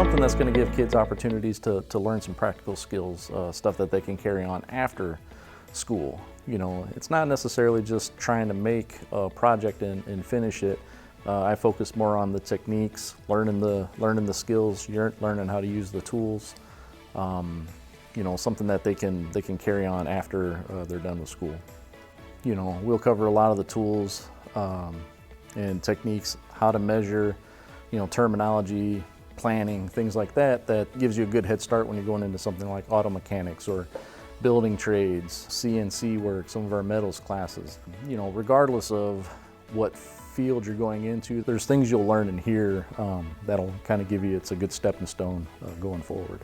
something that's going to give kids opportunities to learn some practical skills, stuff that they can carry on after school. You know, it's not necessarily just trying to make a project and finish it. I focus more on the techniques, learning the skills, learning how to use the tools. You know, something that they can carry on after they're done with school. You know, we'll cover a lot of the tools and techniques, how to measure, you know, terminology, planning, things like that, that gives you a good head start when you're going into something like auto mechanics or building trades, CNC work, some of our metals classes. You know, regardless of what field you're going into, there's things you'll learn in here that'll kind of give you, it's a good stepping stone going forward.